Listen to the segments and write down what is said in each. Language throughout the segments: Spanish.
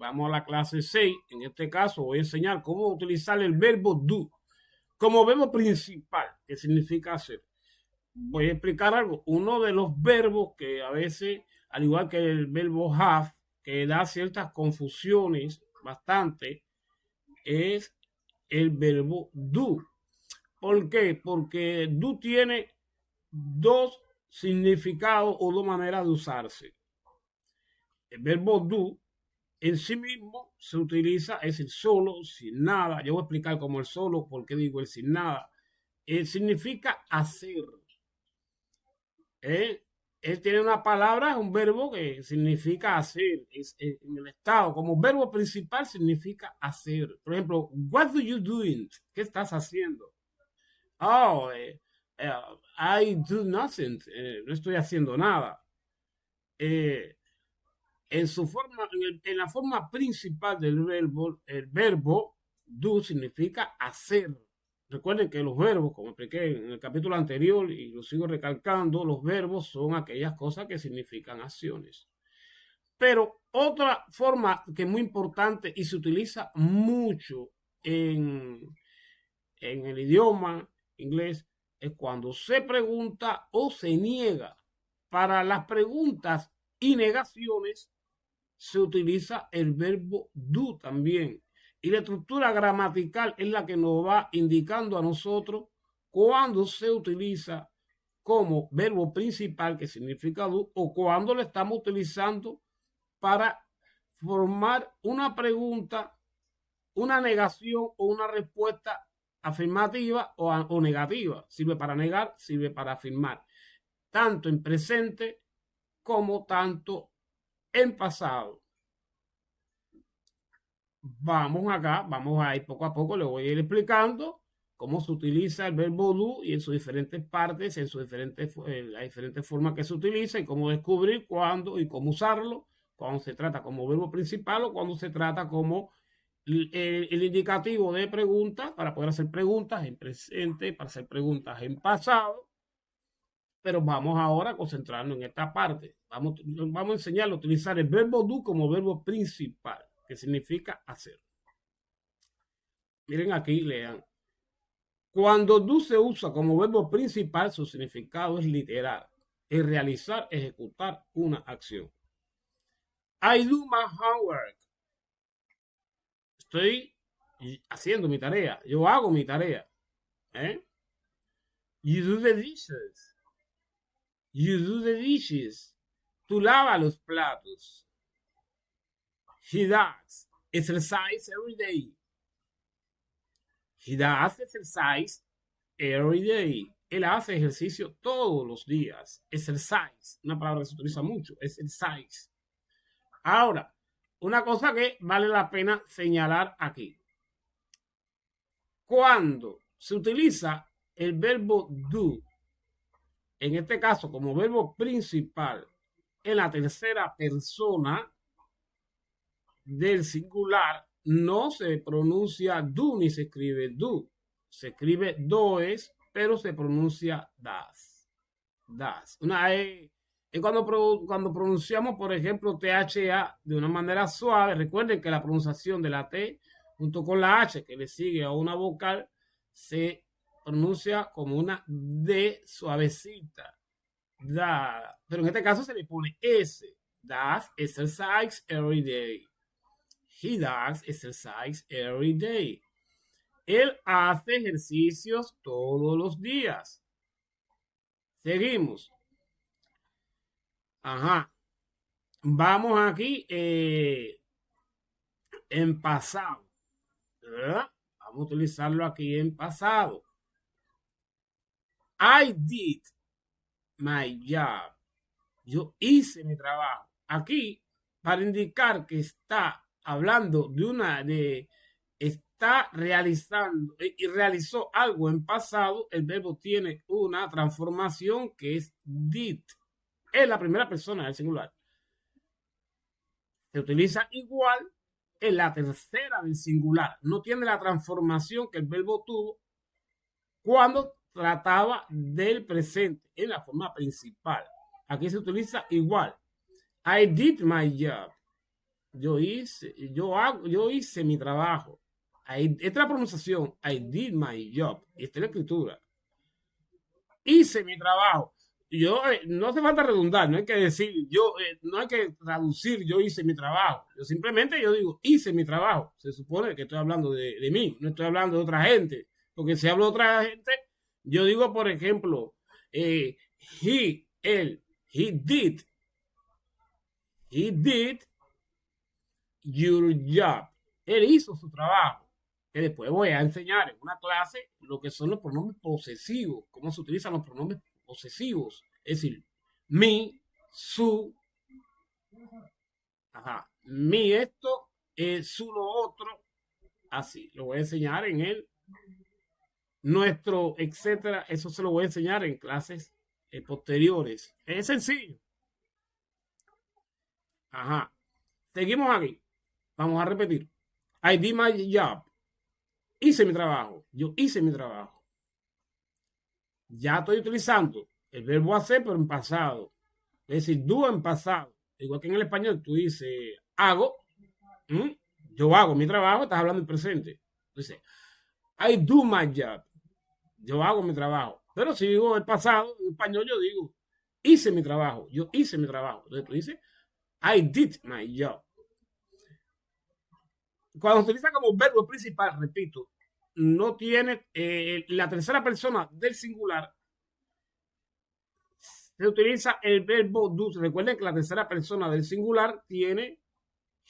Vamos a la clase 6. En este caso voy a enseñar cómo utilizar el verbo do como verbo principal, que significa hacer. Voy a explicar algo. Uno de los verbos que a veces, al igual que el verbo have, que da ciertas confusiones bastante, es el verbo do. ¿Por qué? Porque do tiene dos significados o dos maneras de usarse. El verbo do en sí mismo se utiliza, es el solo, sin nada. Yo voy a explicar como el solo, por qué digo el sin nada. Significa hacer. Él tiene una palabra, un verbo que significa hacer. En el estado, como verbo principal significa hacer. Por ejemplo, what do you doing? ¿Qué estás haciendo? Oh, I do nothing. No estoy haciendo nada. En su forma, en la forma principal del verbo, el verbo do significa hacer. Recuerden que los verbos, como expliqué en el capítulo anterior y lo sigo recalcando, los verbos son aquellas cosas que significan acciones. Pero otra forma que es muy importante y se utiliza mucho en el idioma inglés es cuando se pregunta o se niega. Para las preguntas y negaciones se utiliza el verbo do también. Y la estructura gramatical es la que nos va indicando a nosotros cuando se utiliza como verbo principal, que significa do, o cuando lo estamos utilizando para formar una pregunta, una negación o una respuesta afirmativa o negativa. Sirve para negar, sirve para afirmar. Tanto en presente como tanto en pasado. Vamos acá, vamos a ir poco a poco, le voy a ir explicando cómo se utiliza el verbo do y en sus diferentes partes, en sus las diferentes formas que se utiliza y cómo descubrir cuándo y cómo usarlo, cuando se trata como verbo principal o cuando se trata como el indicativo de pregunta para poder hacer preguntas en presente, para hacer preguntas en pasado. Pero vamos ahora a concentrarnos en esta parte. Vamos a enseñar a utilizar el verbo do como verbo principal, que significa hacer. Miren aquí, lean. Cuando do se usa como verbo principal, su significado es literal, es realizar, ejecutar una acción. I do my homework. Estoy haciendo mi tarea. Yo hago mi tarea. You do the dishes. You do the dishes. Tú lavas los platos. He does exercise every day. He does exercise every day. Él hace ejercicio todos los días. Exercise, una palabra que se utiliza mucho, exercise. Ahora, una cosa que vale la pena señalar aquí. Cuando se utiliza el verbo do, en este caso como verbo principal, en la tercera persona del singular, no se pronuncia do ni se escribe do. Se escribe does, pero se pronuncia das. Das. Cuando pronunciamos, por ejemplo, THA de una manera suave, recuerden que la pronunciación de la T junto con la H que le sigue a una vocal se pronuncia como una D suavecita. Da. Pero en este caso se le pone S. Does exercise every day. He does exercise every day. Él hace ejercicios todos los días. Seguimos. Ajá. Vamos aquí en pasado. ¿Verdad? Vamos a utilizarlo aquí en pasado. I did my job. Yo hice mi trabajo. Aquí, para indicar que está hablando está realizando y realizó algo en pasado, el verbo tiene una transformación que es did. Es la primera persona del singular. Se utiliza igual en la tercera del singular. No tiene la transformación que el verbo tuvo cuando trataba del presente en la forma principal. Aquí se utiliza igual. I did my job. yo hice mi trabajo. Esta es la pronunciación. I did my job. Esta es la escritura. Hice mi trabajo. Yo, no hace falta redundar, no hay que decir, no hay que traducir, yo hice mi trabajo. Yo digo, hice mi trabajo. Se supone que estoy hablando de mí, no estoy hablando de otra gente. Porque si hablo de otra gente, yo digo, por ejemplo, él, he did your job. Él hizo su trabajo. Que después voy a enseñar en una clase lo que son los pronombres posesivos, cómo se utilizan los pronombres posesivos. Es decir, mi, su, mi esto, su lo otro. Así, lo voy a enseñar en el nuestro, etcétera. Eso se lo voy a enseñar en clases posteriores. Es sencillo. Seguimos aquí. Vamos a repetir. I did my job. Hice mi trabajo. Yo hice mi trabajo. Ya estoy utilizando el verbo hacer, pero en pasado. Es decir, do en pasado. Igual que en el español, tú dices hago. Yo hago mi trabajo, estás hablando en presente. Dice, I do my job. Yo hago mi trabajo. Pero si digo el pasado, en español yo digo, hice mi trabajo. Yo hice mi trabajo. Entonces tú dices, I did my job. Cuando se utiliza como verbo principal, repito, no tiene la tercera persona del singular, se utiliza el verbo do. Recuerden que la tercera persona del singular tiene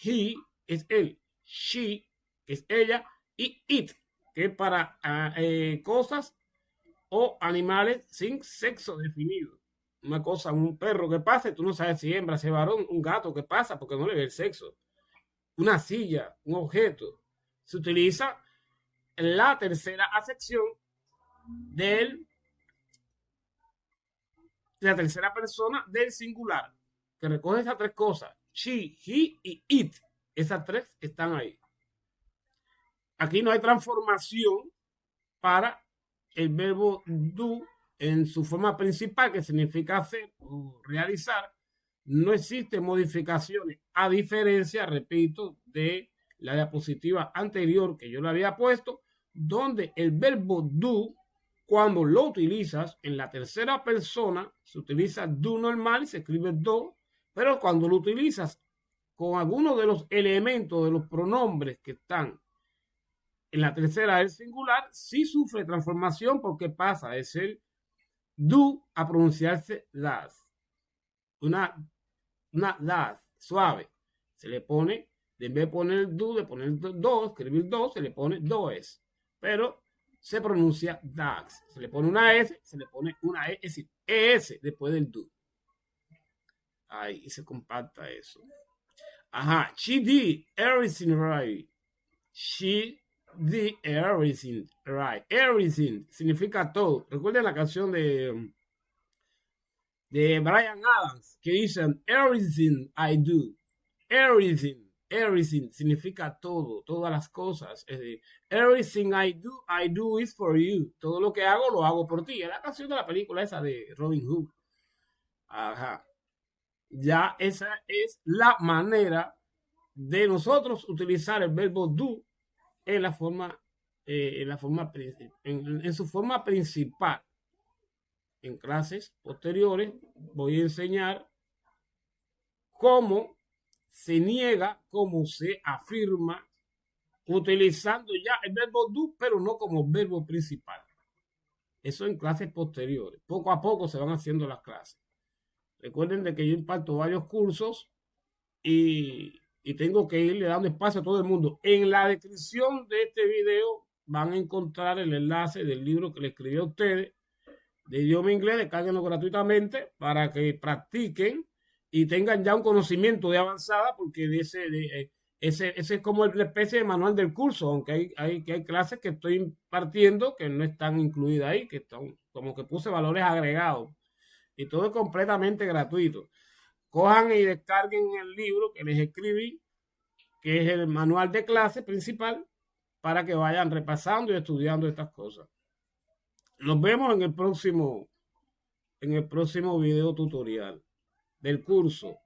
he, es él, she, es ella, y it, que es para cosas o animales sin sexo definido. Una cosa, un perro que pase, tú no sabes si hembra, si es varón, un gato que pasa porque no le ve el sexo. Una silla, un objeto. Se utiliza la tercera acepción de la tercera persona del singular, que recoge esas tres cosas, she, he y it. Esas tres están ahí. Aquí no hay transformación para el verbo do en su forma principal, que significa hacer o realizar. No existen modificaciones, a diferencia, repito, de la diapositiva anterior que yo le había puesto, donde el verbo do, cuando lo utilizas en la tercera persona, se utiliza do normal y se escribe do, pero cuando lo utilizas con alguno de los elementos de los pronombres que están en la tercera del singular, sí sufre transformación porque pasa de ser do a pronunciarse das. Una das suave. Se le pone, en vez de poner do, de poner do, escribir do, se le pone does. Pero se pronuncia das. Se le pone una S, se le pone una E, es decir, ES después del do. Ahí se compacta eso. She did everything right. She did everything right. Everything significa todo. Recuerden la canción de Bryan Adams que dicen everything I do. Everything significa todo, todas las cosas. Es decir, everything I do is for you. Todo lo que hago, lo hago por ti. Es la canción de la película esa de Robin Hood. Ya esa es la manera de nosotros utilizar el verbo do en la forma, en su forma principal. En clases posteriores voy a enseñar cómo se niega, cómo se afirma, utilizando ya el verbo do, pero no como verbo principal. Eso en clases posteriores. Poco a poco se van haciendo las clases. Recuerden de que yo imparto varios cursos y tengo que irle dando espacio a todo el mundo. En la descripción de este video van a encontrar el enlace del libro que le escribí a ustedes de idioma inglés. Descárguenlo gratuitamente para que practiquen y tengan ya un conocimiento de avanzada, porque ese es como la especie de manual del curso, aunque hay clases que estoy impartiendo que no están incluidas ahí, que están como que puse valores agregados, y todo es completamente gratuito. Cojan y descarguen el libro que les escribí, que es el manual de clase principal, para que vayan repasando y estudiando estas cosas. Nos vemos en el próximo video tutorial del curso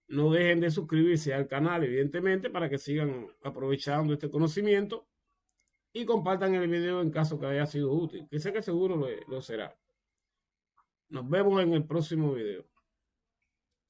No dejen de suscribirse al canal, evidentemente, para que sigan aprovechando este conocimiento y compartan el video en caso que haya sido útil, que sé que seguro lo será. Nos vemos en el próximo video.